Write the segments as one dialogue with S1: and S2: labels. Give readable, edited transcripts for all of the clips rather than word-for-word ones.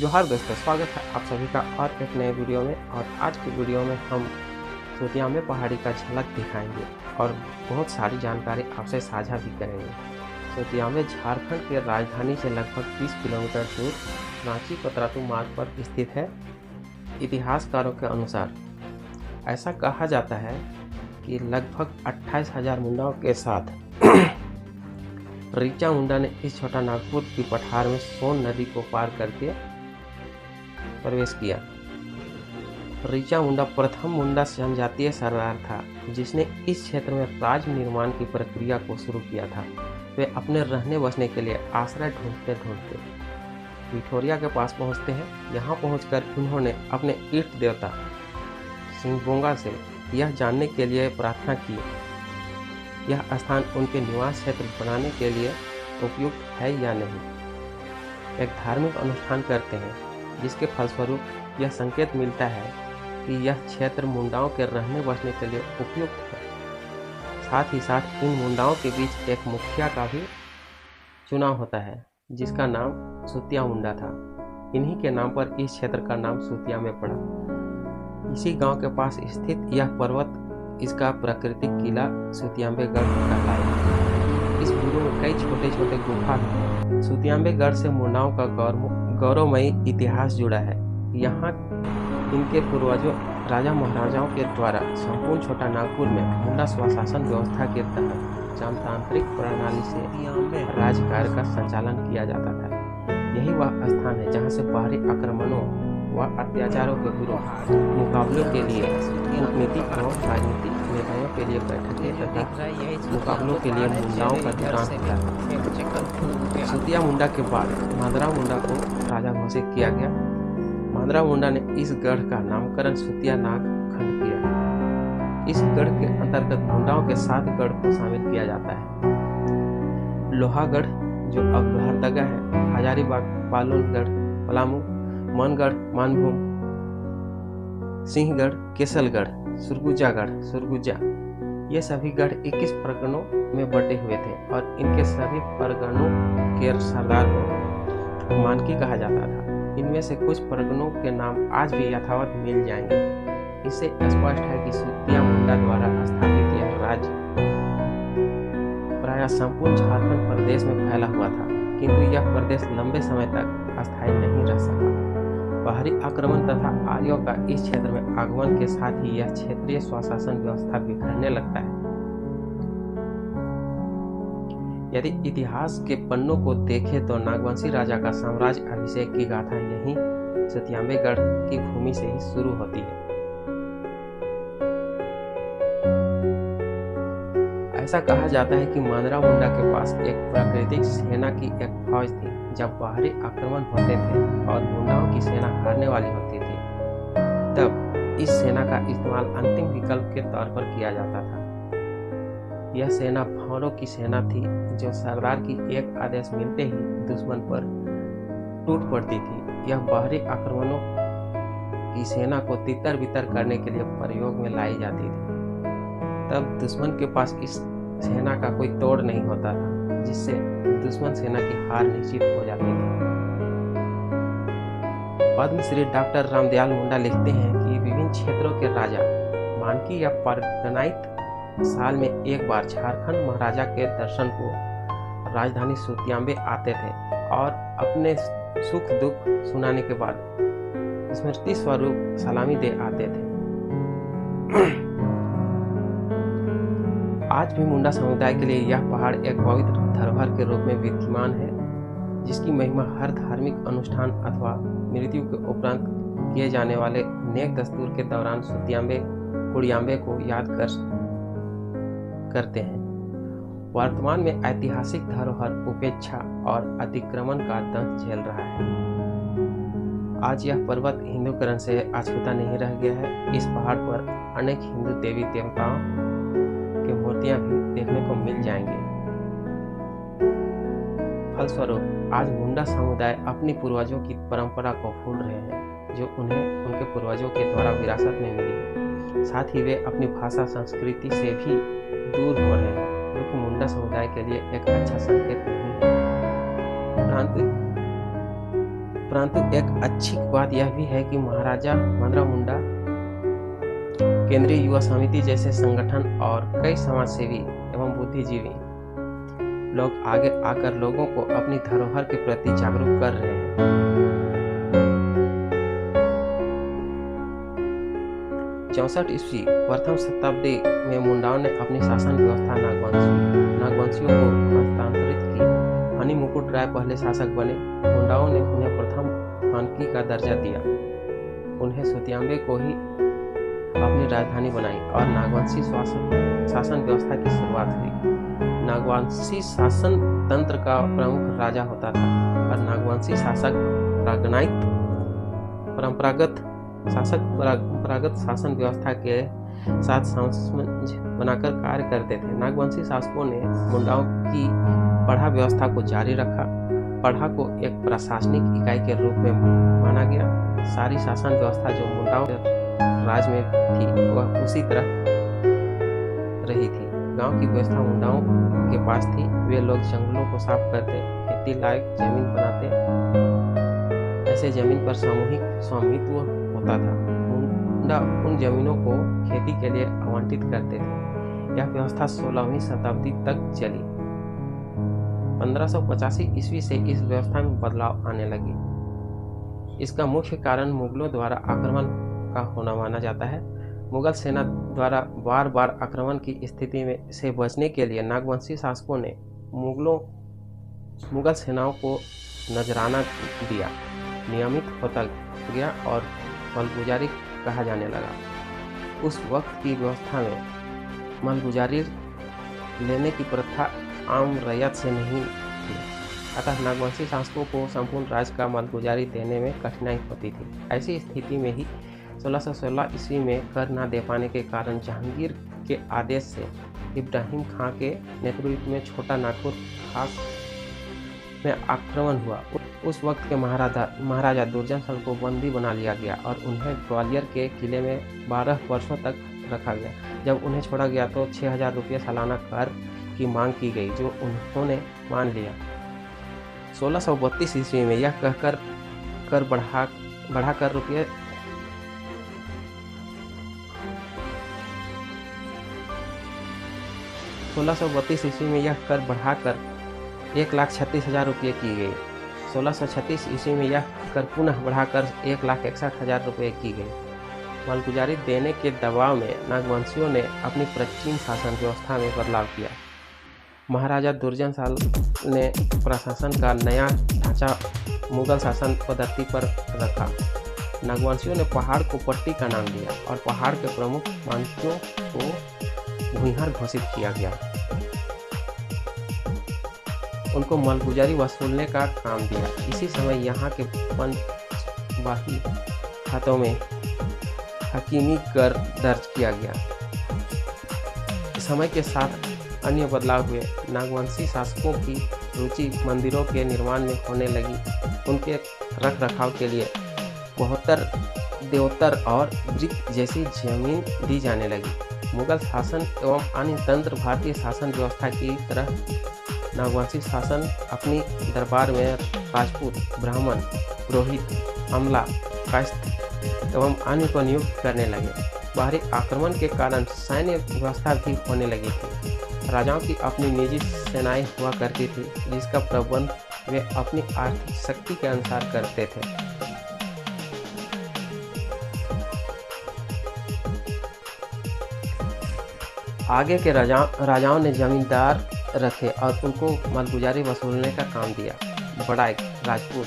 S1: जोहार दोस्तों, स्वागत है आप सभी का और एक नए वीडियो में। और आज की वीडियो में हम सुतियामे पहाड़ी का झलक दिखाएंगे और बहुत सारी जानकारी आपसे साझा भी करेंगे। सुतियामे झारखंड के राजधानी से लगभग 20 किलोमीटर दूर रांची पतरातू मार्ग पर स्थित है। इतिहासकारों के अनुसार ऐसा कहा जाता है कि लगभग 28,000 मुंडाओं के साथ ऋचा मुंडा ने इस छोटा नागपुर की पठार में सोन नदी को पार करके प्रवेश किया। ऋचा मुंडा प्रथम मुंडा जनजातीय सरदार था जिसने इस क्षेत्र में राज निर्माण की प्रक्रिया को शुरू किया था। वे अपने रहने बसने के लिए आश्रय ढूंढते ढूंढते विठोरिया के पास पहुंचते हैं। यहाँ पहुंचकर उन्होंने अपने इष्ट देवता सिंहबोंगा से यह जानने के लिए प्रार्थना की यह स्थान उनके निवास क्षेत्र बनाने के लिए उपयुक्त है या नहीं। एक धार्मिक अनुष्ठान करते हैं जिसके फलस्वरूप यह संकेत मिलता है कि यह क्षेत्र मुंडाओं के रहने बसने के लिए उपयुक्त है। साथ ही साथ इन मुंडाओं के बीच एक मुखिया का भी चुनाव होता है जिसका नाम सुतिया मुंडा था। इन्हीं के नाम पर इस क्षेत्र का नाम सुतिया में पड़ा। इसी गांव के पास स्थित यह पर्वत इसका प्राकृतिक किला सुतियाम्बेगढ़ कहलाया। इस वीडियो में कई छोटे छोटे गुफा हैं। सुतियाम्बेगढ़ से मुंडाओं का गौरवमयी इतिहास जुड़ा है। यहाँ इनके पूर्वजों राजा महाराजाओं के द्वारा संपूर्ण छोटा नागपुर में मुंडा स्वशासन व्यवस्था के तहत जनतांत्रिक प्रणाली से राज्यकार्य का संचालन किया जाता था। यही वह स्थान है जहाँ से बाहरी आक्रमणों व अत्याचारों के विरुद्ध मुकाबलों के लिए कूटनीतिक एवं राजनीतिक नेताओं के लिए बैठकें तथा मुकाबलों के लिए मुंडाओं का चुनाव किया। सुतिया मुंडा के बाद मांदरा मुंडा को राजा घोषित किया गया। मांदरा मुंडा ने इस गढ़ का नामकरण सुतिया नाग खंड किया। इस गढ़ के अंतर्गत मुंडाओं के 7 गढ़ को शामिल किया जाता है। लोहागढ़ जो अब लोहरदगा है, हजारीबाग, पालोलगढ़, पलामू, मनगढ़, मानभूम, सिंहगढ़, केसलगढ़, सुरगुजा, ये सभी गढ़ 21 परगनों में बटे हुए थे और इनके सभी परगनों के सरदार को मानकी कहा जाता था। इनमें से कुछ परगनों के नाम आज भी यथावत मिल जाएंगे। इससे स्पष्ट है कि सुतिया मुंडा द्वारा स्थापित यह राज्य प्रायः संपूर्ण झारखंड प्रदेश में फैला हुआ था, किंतु यह प्रदेश लंबे समय तक अस्थायी नहीं रह सका। बाहरी आक्रमण तथा आर्यों का इस क्षेत्र में आगमन के साथ ही यह क्षेत्रीय स्वशासन व्यवस्था बिखरने लगता है। यदि इतिहास के पन्नों को देखें तो नागवंशी राजा का साम्राज्य अभिषेक की गाथा यहीं सुतियाम्बेगढ़ की भूमि से ही शुरू होती है। ऐसा कहा जाता है कि मांदरा मुंडा के पास एक प्राकृतिक सेना की एक फौज थी। जब बाहरी आक्रमण होते थे और मुंडाओं की सेना हारने वाली होती थी तब इस सेना का इस्तेमाल अंतिम विकल्प के तौर पर किया जाता था। यह सेना भावरों की सेना थी जो सरदार की एक आदेश मिलते ही दुश्मन पर टूट पड़ती थी। यह बाहरी आक्रमणों की सेना को तितर बितर करने के लिए प्रयोग में लाई जाती थी। तब दुश्मन के पास इस सेना का कोई तोड़ नहीं होता था, जिससे दुश्मन सेना की हार निश्चित हो जाती थी। पद्मश्री डॉक्टर रामदयाल मुंडा लिखते हैं कि विभिन्न क्षेत्रों के राजा मानकी या परगनाइत साल में एक बार झारखंड महाराजा के दर्शन को राजधानी सुतियाम्बे आते थे और अपने सुख दुख सुनाने के बाद स्मृति स्वरूप सलामी दे आते थे। आज भी मुंडा समुदाय के लिए यह पहाड़ एक पवित्र धरोहर के रूप में विद्यमान है, जिसकी महिमा हर धार्मिक अनुष्ठान अथवा मृत्यु के उपरांत किए जाने वाले नेक दस्तूर के दौरान सुतियाम्बे कुड़ियाम्बे को याद करते हैं। वर्तमान में ऐतिहासिक धरोहर उपेक्षा और अतिक्रमण का दंश झेल रहा है। आज यह पर्वत हिंदूकरण से अछूता नहीं रह गया है। इस पहाड़ पर अनेक हिंदू देवी देवताओं की मूर्तियां भी देखने को मिल जाएंगे। फलस्वरूप आज मुंडा समुदाय अपनी पूर्वजों की परंपरा को भूल रहे हैं जो उन्हें उनके पूर्वजों के द्वारा विरासत में मिली है। साथ ही वे अपनी भाषा संस्कृति से भी दूर हो रहे हैं, जो कि मुंडा समुदाय के लिए एक अच्छा संकेत नहीं है। परंतु एक अच्छी बात यह भी है कि महाराजा भद्रम मुंडा केंद्रीय युवा समिति जैसे संगठन और कई समाजसेवी एवं बुद्धिजीवी लोग आगे आकर लोगों को अपनी धरोहर के प्रति जागरूक कर रहे हैं। 64 ईस्वी प्रथम शताब्दी में मुंडाओं ने अपनी शासन व्यवस्था नागवंशियों को हस्तांतरित की। हनी मुकुट राय पहले शासक बने। मुंडाओं ने उन्हें प्रथम खानकी का दर्जा दिया। उन्हें सुतियांबे को ही अपनी राजधानी बनाई और नागवंशी शासन व्यवस्था की शुरुआत हुई। नागवंशी शासन तंत्र का प्रमुख राजा होता था और नागवंशी शासक परंपरागत शासन व्यवस्था के साथ सामंजस्य बनाकर कार्य करते थे। नागवंशी शासकों ने मुंडाओं की पढ़ा व्यवस्था को जारी रखा। पढ़ा को एक प्रशासनिक इकाई के रूप में माना गया। सारी शासन व्यवस्था जो मुंडाओं राज में थी वह उसी तरह रही थी। गांव की व्यवस्था मुंडाओं के पास थी। वे लोग जंगलों को साफ करते, खेती लायक जमीन बनाते। ऐसे जमीन पर सामूहिक स्वामित्व होता था। मुंडा उन जमीनों को खेती के लिए आवंटित करते थे। यह व्यवस्था 16वीं शताब्दी तक चली। 1585 ईस्वी से इस व्यवस्था में बदलाव आने लगी। इसका मुख्य कारण मुगलों द्वारा आक्रमण का होना माना जाता है। मुगल सेना द्वारा बार बार आक्रमण की स्थिति में से बचने के लिए नागवंशी शासकों ने मुगल सेनाओं को नजराना दिया। नियमित होता गया और मलगुजारी कहा जाने लगा। उस वक्त की व्यवस्था में मलगुजारी लेने की प्रथा आम रैयत से नहीं थी। अतः नागवंशी शासकों को संपूर्ण राज्य का मलगुजारी देने में कठिनाई होती थी। ऐसी स्थिति में ही 1616 ईस्वी में कर न दे पाने के कारण जहांगीर के आदेश से इब्राहिम खां के नेतृत्व में छोटा नागपुर खास में आक्रमण हुआ। उस वक्त के महाराजा दुर्जनसल को बंदी बना लिया गया और उन्हें ग्वालियर के किले में 12 वर्षों तक रखा गया। जब उन्हें छोड़ा गया तो 6000 रुपये सालाना कर की मांग की गई, जो उन्होंने मान लिया। 1632 ईस्वी में यह कहकर कर बढ़ाकर रुपये 1632 ईस्वी में यह कर बढ़ाकर 1,36,000 रुपये की गई। 1636 ईस्वी में यह कर पुनः बढ़ाकर 1,61,000 रुपये की गई। मलगुजारी देने के दबाव में नागवंशियों ने अपनी प्राचीन शासन व्यवस्था में बदलाव किया। महाराजा दुर्जनसल ने प्रशासन का नया ढांचा मुगल शासन पद्धति पर रखा। नागवंशियों ने पहाड़ को पट्टी का नाम दिया और पहाड़ के प्रमुख मानसियों को भूमिहार घोषित किया गया। उनको मलगुजारी वसूलने का काम दिया। इसी समय यहाँ के पंचवाही खातों में हकीमी कर दर्ज किया गया। समय के साथ अन्य बदलाव हुए। नागवंशी शासकों की रुचि मंदिरों के निर्माण में होने लगी। उनके रख रखाव के लिए 72 देवतर और वृक्ष जैसी जमीन दी जाने लगी। मुगल शासन एवं अन्य तंत्र भारतीय शासन व्यवस्था की तरह नागवंशी शासन अपनी दरबार में राजपूत, ब्राह्मण, पुरोहित, अमला, कायस्थ एवं अन्य को नियुक्त करने लगे। बाहरी आक्रमण के कारण सैन्य व्यवस्था भी होने लगी थी। राजाओं की अपनी निजी सेनाएं हुआ करती थी, जिसका प्रबंध वे अपनी आर्थिक शक्ति के अनुसार करते थे। आगे के राजाओं ने जमींदार रखे और उनको मलगुजारी वसूलने का काम दिया। बड़ाइक, राजपूत,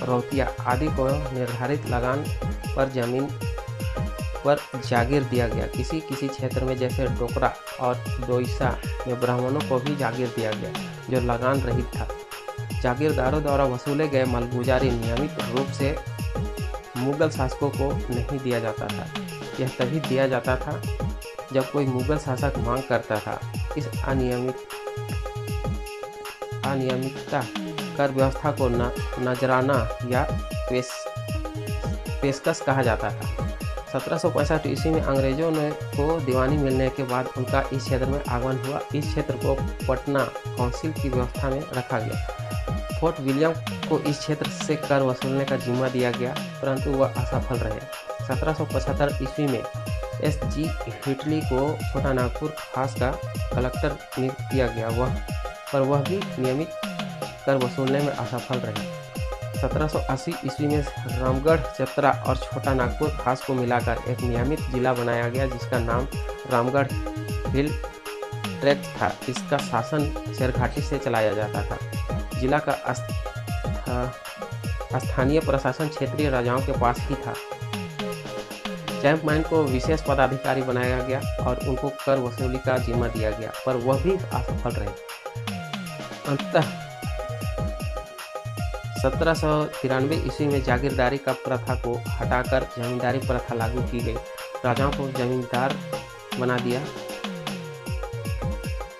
S1: रौतिया आदि को निर्धारित लगान पर जमीन पर जागीर दिया गया। किसी किसी क्षेत्र में जैसे डोकरा और दोईसा में ब्राह्मणों को भी जागीर दिया गया, जो लगान रहित था। जागीरदारों द्वारा वसूले गए मलगुजारी नियमित रूप से मुगल शासकों को नहीं दिया जाता था। यह तभी दिया जाता था जब कोई मुगल शासक मांग करता था। इस अनियमितता कर व्यवस्था को नजराना या पेशकश कहा जाता था। 1765 ईस्वी में अंग्रेजों को दीवानी मिलने के बाद उनका इस क्षेत्र में आगमन हुआ। इस क्षेत्र को पटना काउंसिल की व्यवस्था में रखा गया। फोर्ट विलियम को इस क्षेत्र से कर वसूलने का जिम्मा दिया गया, परंतु वह असफल रहे। 1775 ईस्वी में एस.जी. हिटली को छोटा नागपुर खास का कलेक्टर नियुक्त किया गया, पर वह भी नियमित कर वसूलने में असफल रहे। 1780 ईस्वी में रामगढ़, चतरा और छोटा नागपुर खास को मिलाकर एक नियमित जिला बनाया गया, जिसका नाम रामगढ़ हिल ट्रैक्ट था। इसका शासन शेरघाटी से चलाया जाता था। जिला का स्थानीय प्रशासन क्षेत्रीय राजाओं के पास ही था। चैंपमैन को विशेष पदाधिकारी बनाया गया और उनको कर वसूली का जिम्मा दिया गया, पर वह भी असफल रहे। अंततः 1793 ईस्वी में जागीरदारी का प्रथा को हटाकर जमींदारी प्रथा लागू की गई। राजाओं को जमींदार बना दिया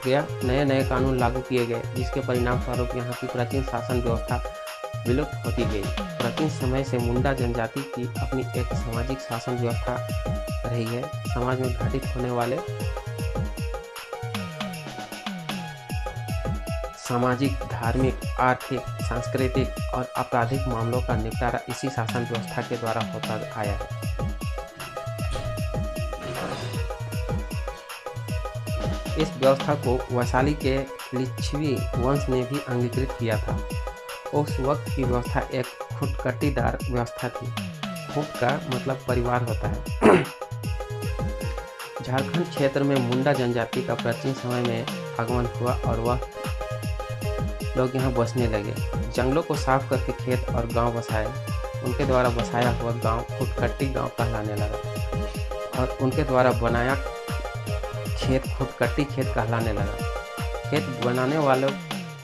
S1: गया। नए कानून लागू किए गए, जिसके परिणाम स्वरूप यहाँ की प्राचीन शासन व्यवस्था विलुप्त होती गई। प्राचीन समय से मुंडा जनजाति की अपनी एक सामाजिक शासन व्यवस्था रही है। समाज में घटित होने वाले सामाजिक, धार्मिक, आर्थिक, सांस्कृतिक और आपराधिक मामलों का निपटारा इसी शासन व्यवस्था के द्वारा होता आया है। इस व्यवस्था को वैशाली के लिच्छवी वंश ने भी अंगीकृत किया था। उस वक्त की व्यवस्था एक खुटकटीदार व्यवस्था थी। खुट का मतलब परिवार होता है। झारखंड क्षेत्र में मुंडा जनजाति का प्राचीन समय में आगमन हुआ और वह लोग यहाँ बसने लगे। जंगलों को साफ करके खेत और गांव बसाए। उनके द्वारा बसाया हुआ गांव खुटकट्टी गांव कहलाने लगा और उनके द्वारा बनाया खेत खुटकट्टी खेत कहलाने लगा। खेत बनाने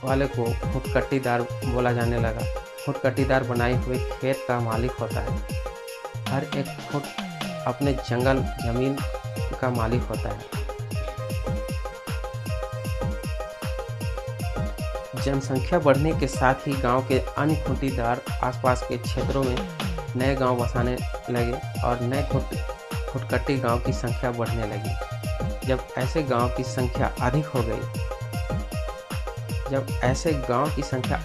S1: वाले को खुटकट्टीदार बोला जाने लगा। खुटकट्टीदार बनाए हुए खेत का मालिक होता है। हर एक खुट अपने जंगल जमीन का मालिक होता है। जनसंख्या बढ़ने के साथ ही गांव के अन्य खूंटीदार आसपास के क्षेत्रों में नए गांव बसाने लगे और नए खुटकट्टी गांव की संख्या बढ़ने लगी। जब ऐसे गांव की संख्या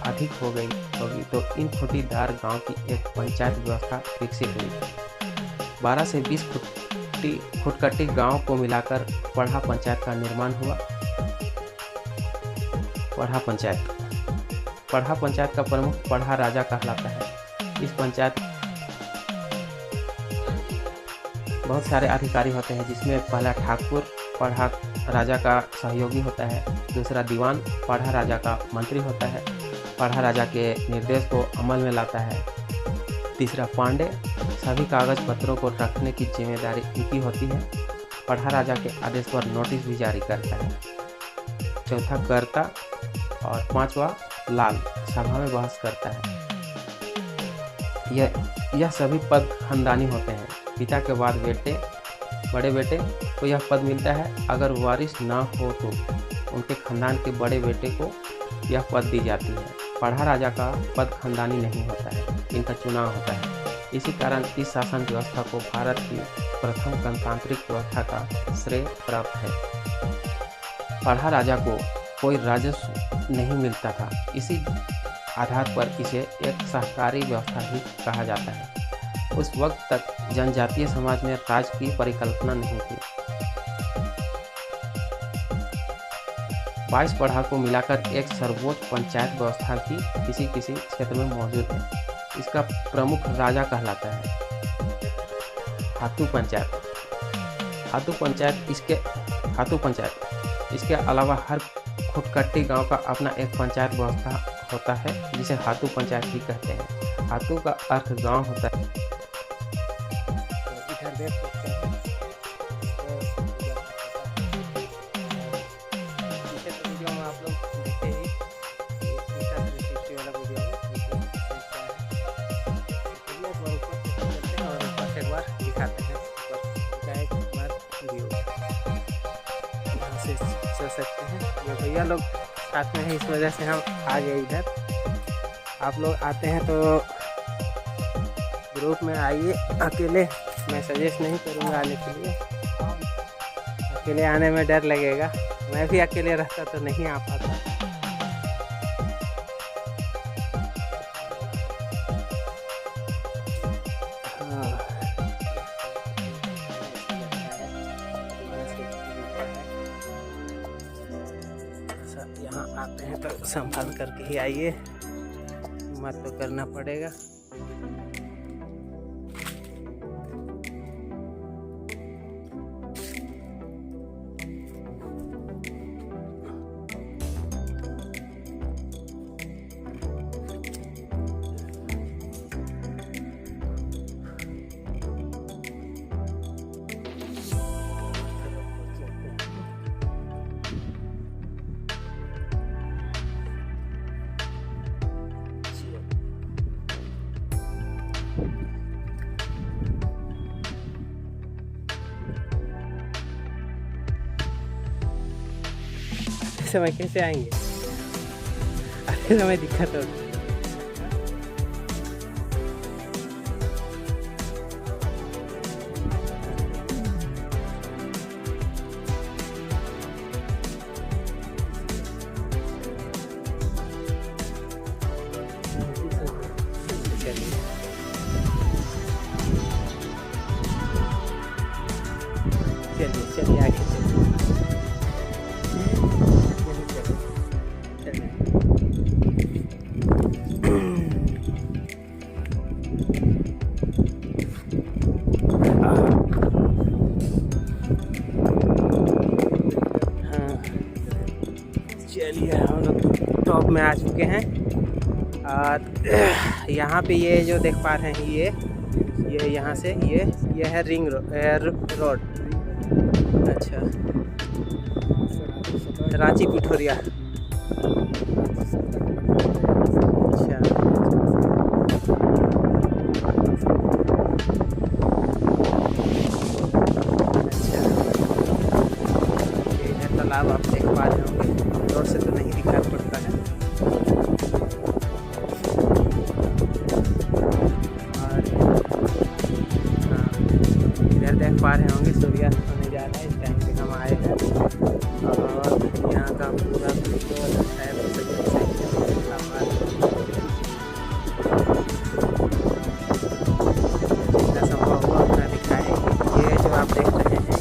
S1: अधिक हो गई होगी तो इन खूंटीदार गांव की एक पंचायत व्यवस्था विकसित हुई। 12 से 20 खुटकट्टी गांव को मिलाकर पढ़ा पंचायत का निर्माण हुआ। पढ़ा पंचायत का प्रमुख पढ़ा राजा कहलाता है। इस पंचायत बहुत सारे अधिकारी होते हैं, जिसमें पहला ठाकुर पढ़ा राजा का सहयोगी होता है, दूसरा दीवान पढ़ा राजा का मंत्री होता है, पढ़ा राजा के निर्देश को अमल में लाता है, तीसरा पांडे सभी कागज पत्रों को रखने की जिम्मेदारी इनकी होती है, पढ़ा राजा के आदेश पर नोटिस भी जारी करता है, चौथा कर्ता और पांचवा लाल सभा में बहस करता है। यह सभी पद खानदानी होते हैं। पिता के बाद बड़े बेटे को यह पद मिलता है। अगर वारिस ना हो तो उनके खानदान के बड़े बेटे को यह पद दी जाती है। पढ़ा राजा का पद खानदानी नहीं होता है, इनका चुनाव होता है। इसी कारण इस शासन व्यवस्था को भारत की प्रथम गणतांत्रिक व्यवस्था का श्रेय प्राप्त है। पढ़ा राजा को कोई राजस्व नहीं मिलता था। इसी आधार पर इसे एक सहकारी व्यवस्था भी कहा जाता है। उस वक्त तक जनजातीय समाज में राज की परिकल्पना नहीं थी। 22 पढ़ा को मिलाकर एक सर्वोच्च पंचायत व्यवस्था भी किसी क्षेत्र में मौजूद है। इसका प्रमुख राजा कहलाता है। हाथू पंचायत इसके अलावा हर खुटकट्टी गांव का अपना एक पंचायत व्यवस्था होता है, जिसे हाथू पंचायत भी कहते हैं। हाथू का अर्थ गांव होता है। इधर देख सकते हैं तो वीडियो में आप लोग देखते ही वाला वीडियो और ऊपर एक बार दिखाते हैं चल सकते हैं। ये भैया लोग साथ में है, इस वजह से हम आ गए इधर। आप लोग आते हैं तो ग्रुप में आइए। अकेले मैं सजेस्ट नहीं करूँगा आने के लिए। अकेले आने में डर लगेगा। मैं भी अकेले रहता तो नहीं आ पाता। यहाँ आते हैं तो संभाल करके ही आइए, मत तो करना पड़ेगा। समय कैसे आएंगे? आते समय दिक्कत होगी। चलिए चलिए आगे चलिए हम लोग टॉप में आ चुके हैं। और यहाँ पे ये जो देख पा रहे हैं ये यहाँ से ये है रिंग रोड। अच्छा, रांची पिठोरिया। अच्छा, ये है तालाब, आप देख पा रहे होंगे। रोड से तो नहीं दिखाई पड़ता है। और हाँ, इधर देख पा रहे होंगे सूर्यास्त होने जा रहा है। इस टाइम पे हम आए हैं और यहाँ का पूरा है जितना संभव हुआ उतना दिखाएंगे। ये जो आप देख रहे हैं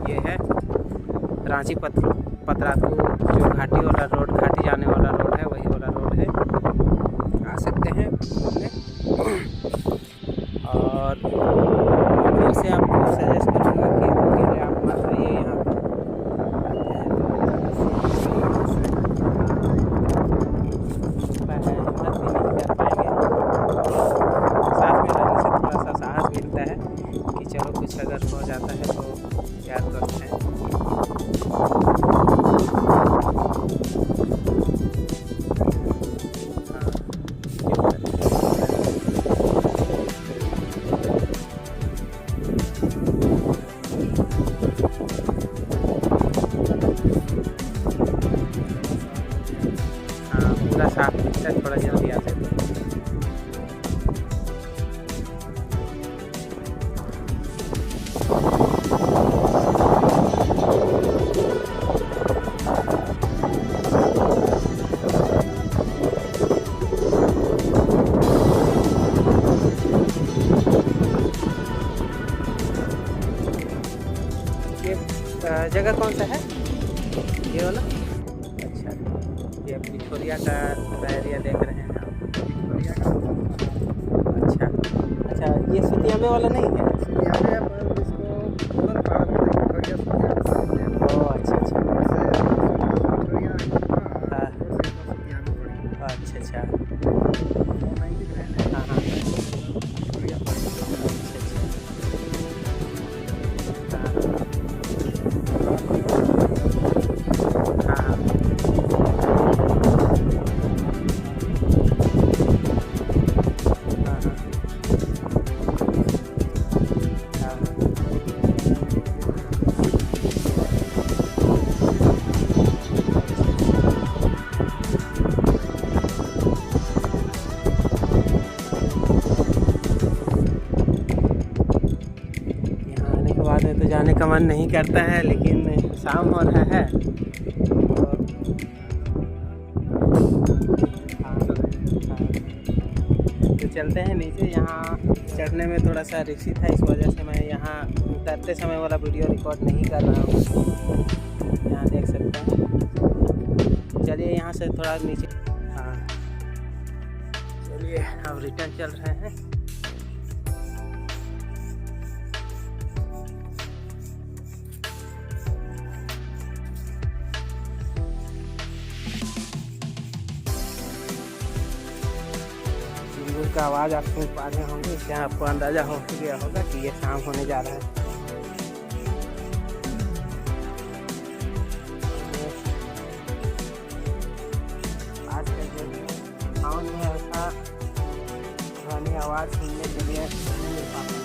S1: ये है रांची पतरातू जो घाटी वाला रोड, घाटी जाने वाला रोड है, वही वाला रोड है। आ सकते हैं घूमने। और फिर से आपको सजेस्ट करूँगा कि अकेले आप मत आइए यहाँ पर। हिम्मत भी नहीं कर पाएंगे। साथ में रहने से थोड़ा सा साहस मिलता है कि चलो कुछ अगर हो जाता है तो क्या करते हैं। हाँ, पूरा साफ दिखता है, थोड़ा जल्दी आते हैं। ये जगह कौन सा है? ये वाला? अच्छा, ये पिठोरिया का एरिया देख रहे हैं आप। पिठोरिया का अच्छा अच्छा, ये सुतिया में वाला नहीं है? सुतिया में पर इसको उधर पहाड़ में पिठोरिया सुतिया। ओह अच्छा अच्छा। हाँ अच्छा अच्छा। हाँ हाँ में तो जाने का मन नहीं करता है, लेकिन शाम हो रहा है तो चलते हैं नीचे। यहाँ चढ़ने में थोड़ा सा रिस्की था, इस वजह से मैं यहाँ उतरते समय वाला वीडियो रिकॉर्ड नहीं कर रहा हूँ। यहाँ देख सकते हैं
S2: चलिए यहाँ से थोड़ा नीचे। हाँ चलिए अब रिटर्न चल रहे हैं। चिंगूर का आवाज़ आप सुन पा रहे होंगे, इससे आपको अंदाज़ा हो गया होगा कि ये शाम होने जा रहा है। आज के दिन सावन में ऐसा पुरानी आवाज़ सुनने के लिए नहीं मिल पाता।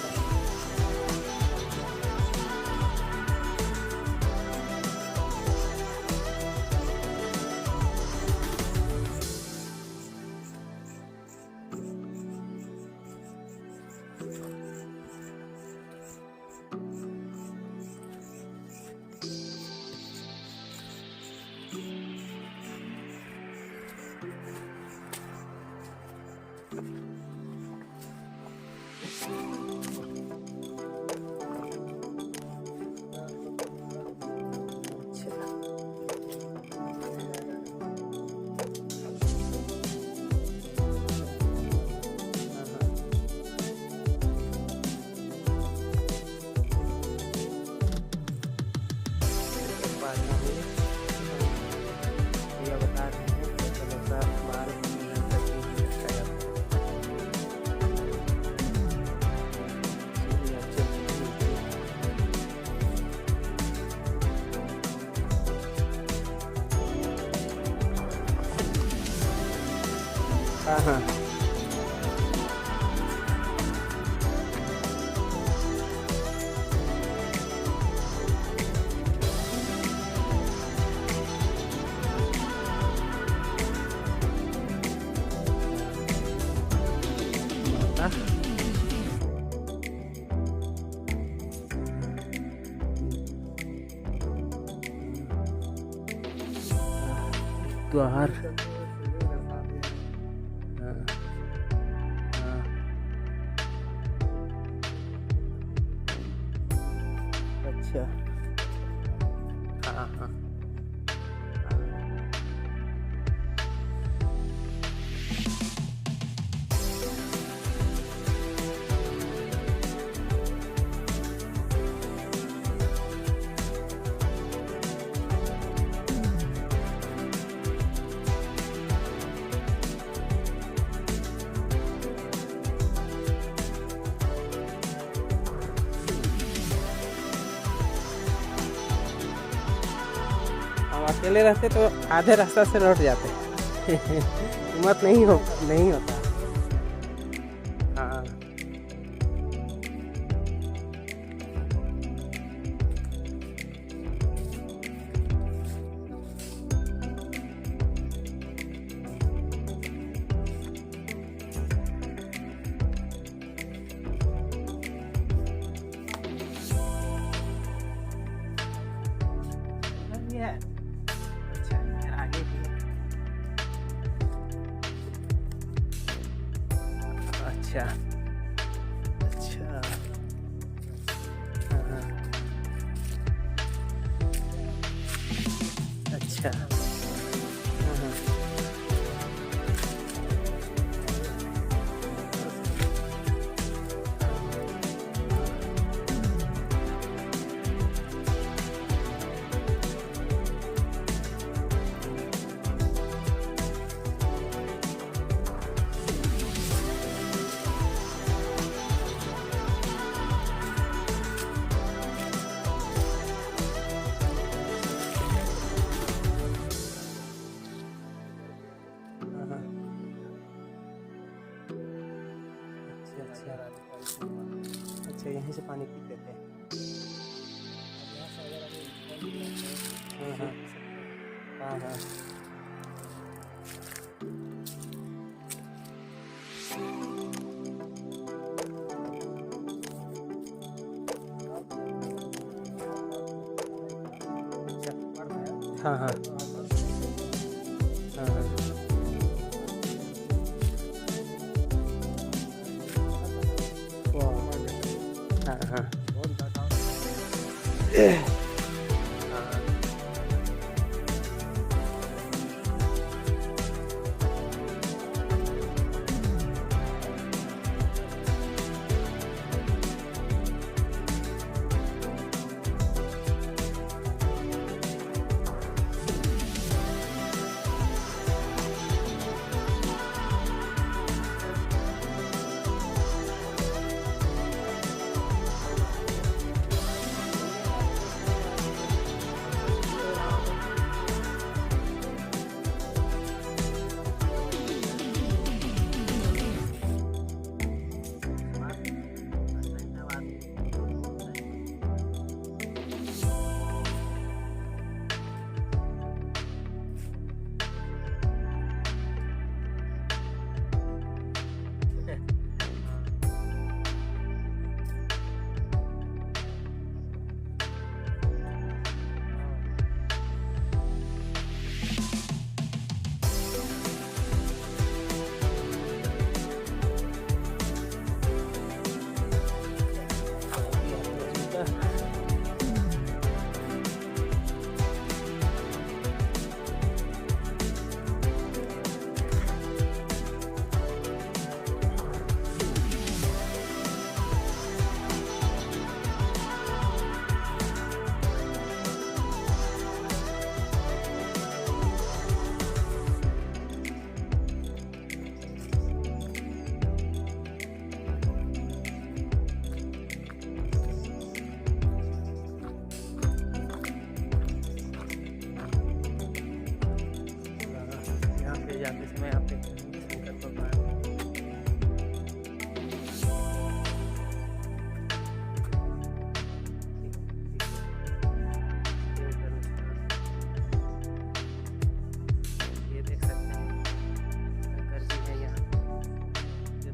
S2: हाँ द्वार। अच्छा हाँ हाँ अकेले रहते तो आधे रास्ता से लौट जाते हिम्मत नहीं होता। हाँ ये आगे भी अच्छा अच्छा हाँ अच्छा हाँ अच्छा यहीं से पानी पीते थे। हाँ हाँ हाँ हाँ हाँ हाँ हाँ हाँ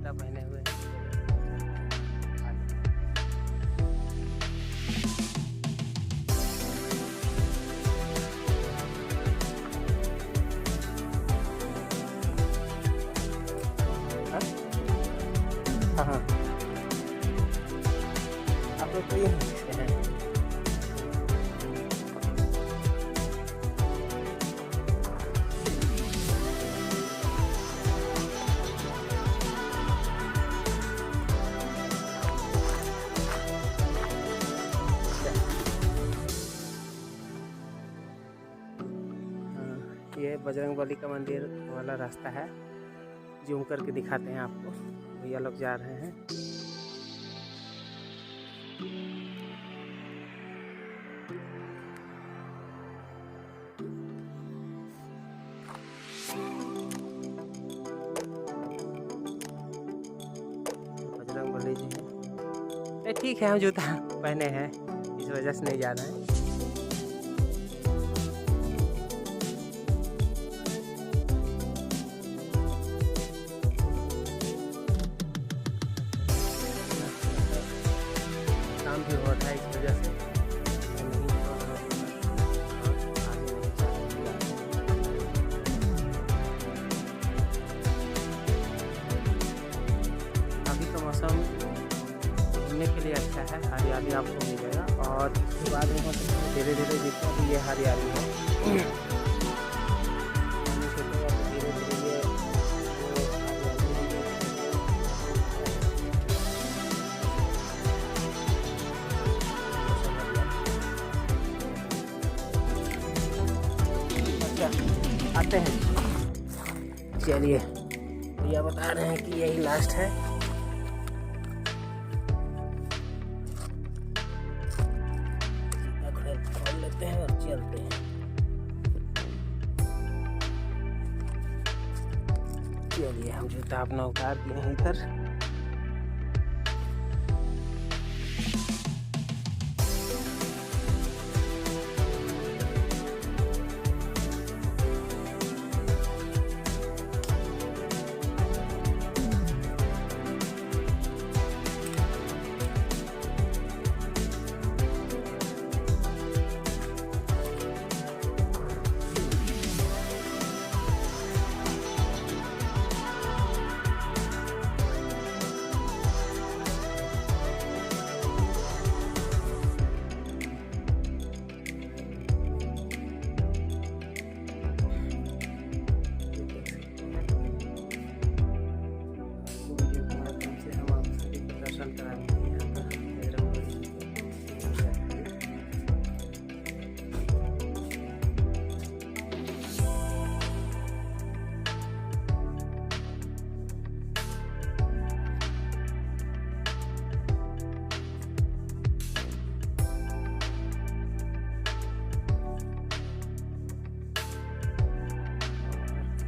S2: जूता पहने हुए हैं। हाँ हाँ, आप लोग तो ये हैं। ये बजरंगबली का मंदिर वाला रास्ता है, जूम करके दिखाते हैं आपको। भैया लोग जा रहे हैं। बजरंगबली जी हैं। ठीक है, हम जूता पहने हैं, इस वजह से नहीं जा रहे हैं। काम भी हो रहा है, इस वजह से अभी तो मौसम घूमने के लिए अच्छा है, हरियाली आपको मिलेगा। और उसके बाद में धीरे धीरे जितना भी ये हरियाली है धीरे धीरे ये आते हैं। चलिए, भैया बता रहे हैं कि यही लास्ट है। खोल लेते हैं और चलते हैं। चलिए, हम जूता अपना उतार दिए हैं इधर।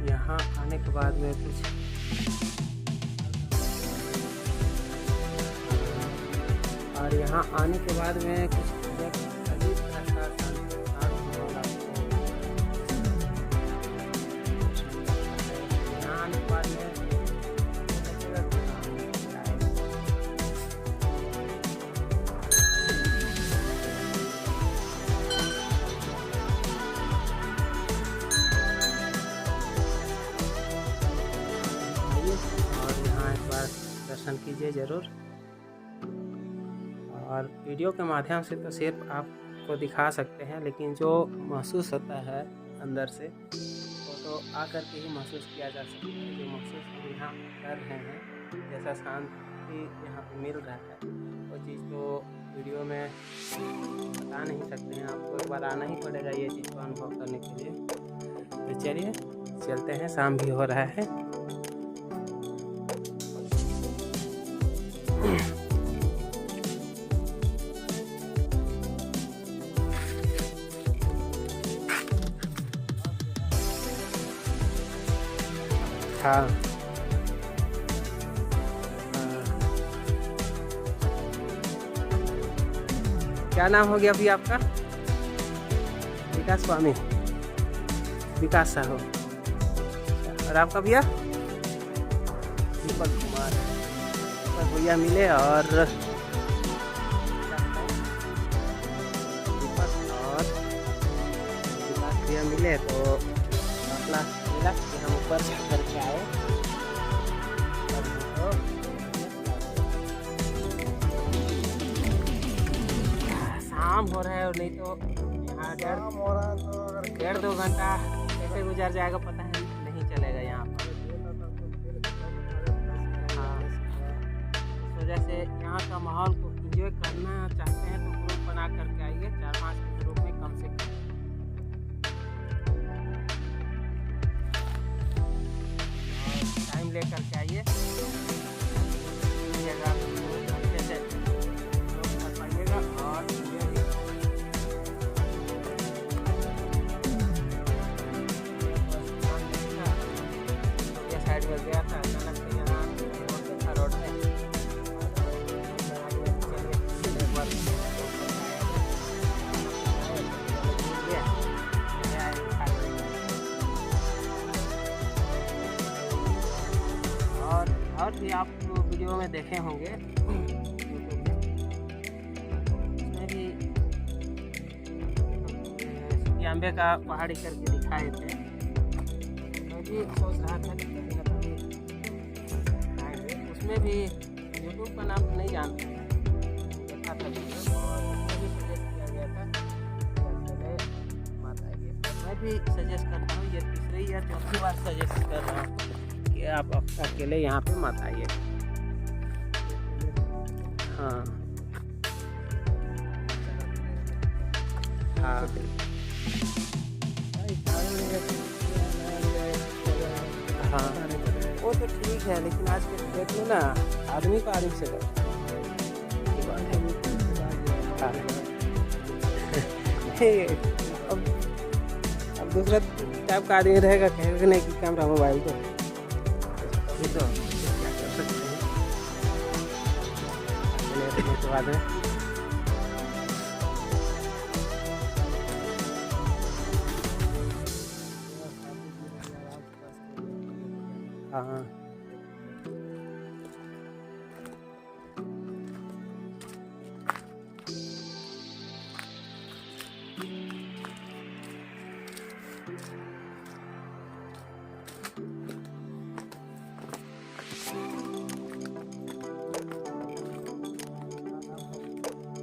S2: यहाँ आने के बाद में कुछ और यहाँ आने के बाद में कुछ अजीब तरह का यहाँ आने के बाद में दर्शन कीजिए ज़रूर। और वीडियो के माध्यम से तो सिर्फ आपको दिखा सकते हैं, लेकिन जो महसूस होता है अंदर से वो तो आकर के ही महसूस किया जा सकता है। जो महसूस हम यहाँ कर रहे हैं, जैसा शांति यहाँ पे मिल रहा है, वो चीज़ तो वीडियो में बता नहीं सकते हैं। आपको एक बार आना ही पड़ेगा ये चीज़ को अनुभव करने के लिए। तो चलिए चलते हैं, शाम भी हो रहा है। हाँ, क्या नाम हो गया अभी आपका? विकास स्वामी, विकास साहू। और आपका भैया? दीपक कुमार दीपक भैया मिले और दीपक और विकास भैया मिले तो मसला मिला कि हम ऊपर करके आए। शाम हो रहा है और नहीं तो यहाँ 1.5-2 घंटा कैसे गुजर जाएगा पता है नहीं चलेगा यहाँ पर। हाँ, इस वजह से यहाँ का माहौल को एंजॉय करना चाहते हैं तो ग्रुप बना करके आइए, 4-5 के ग्रुप में कम से कम। टाइम ले करके आइए, जगह अच्छे से कर पाइएगा और साइड में गया था अचानक से यहाँ रोड देखा, रोड में और भी आप वीडियो में देखे होंगे उसमें भी अम्बे का पहाड़ी करके दिखाए थे। मैं भी सोच रहा था कि कभी ना कभी आएंगे, उसमें भी यूट्यूब का नाम नहीं जानता था, देखा था वीडियो और उसमें भी सजेस्ट किया गया था चले मत आइए। मैं भी सजेस्ट करता हूँ, ये तीसरी या चौथी बार सजेस्ट कर रहा हूँ कि आप अकेले यहाँ पे मत आइए। हाँ हाँ हाँ वो तो ठीक है, लेकिन आज के डेट में ना आदमी को आदमी से डर। अब दूसरा टाइप का आदमी रहेगा, कहेगा नहीं कि कैमरा मोबाइल को ये तो क्या कर सकते हैं के बाद में। हाँ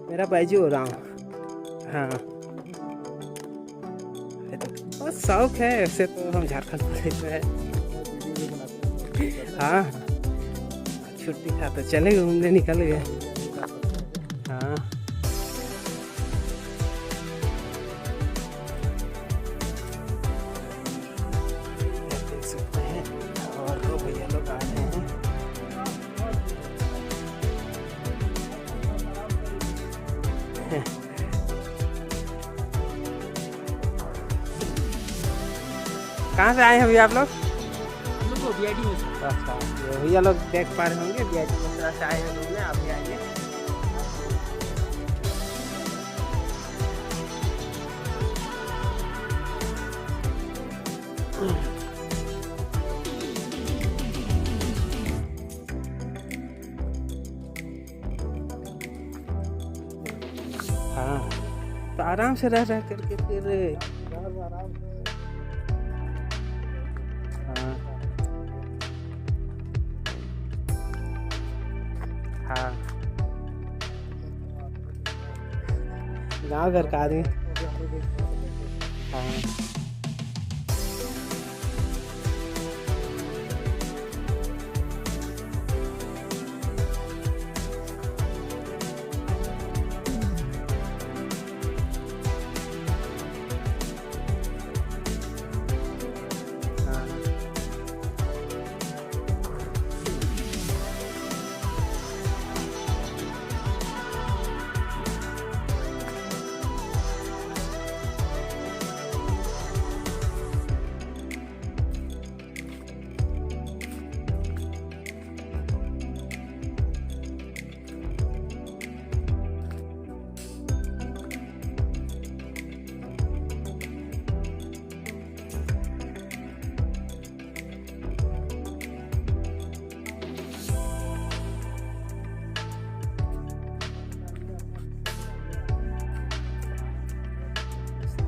S2: मेरा बाइजू हो रहा हूँ। हाँ बस शौक है, ऐसे तो हम झारखंड प्रदेश में है। हाँ छुट्टी था तो चले घूमने निकल गए। हाँ देख सकते हैं और दो भैया लोग आ रहे हैं। कहाँ से आए हैं अभी आप लोग?
S3: हम लोग को BID में से।
S2: अच्छा ये भैया लोग देख पा रहे होंगे BID में से आए हैं घूमने, आप भी आइए। हाँ तो आराम से रह करके फिर आराम से। हाँ गाँव घर का आदमी। हाँ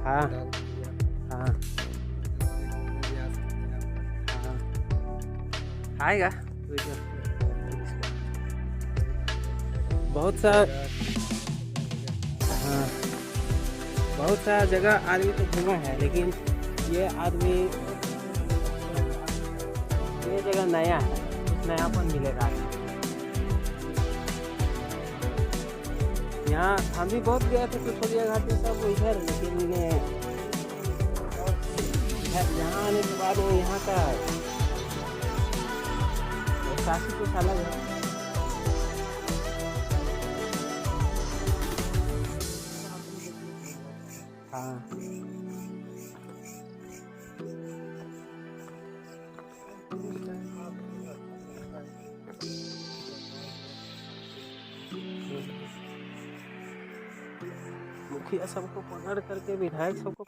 S2: हाँ
S3: डाल दिया,
S2: हाँ
S3: देखने भी आ सकते हैं आप।
S2: हाँ आएगा वीडियो। बहुत सा हाँ बहुत सारा जगह आदमी तो घूमा है, लेकिन ये आदमी ये जगह नया है, कुछ नयापन मिलेगा। यहाँ हम भी बहुत गए थे पिछोलिया घाटी सब इधर, लेकिन यहाँ आने के बाद वो यहाँ का एहसास ही कुछ अलग है। हाँ मुखिया सबको पकड़ करके, विधायक सबको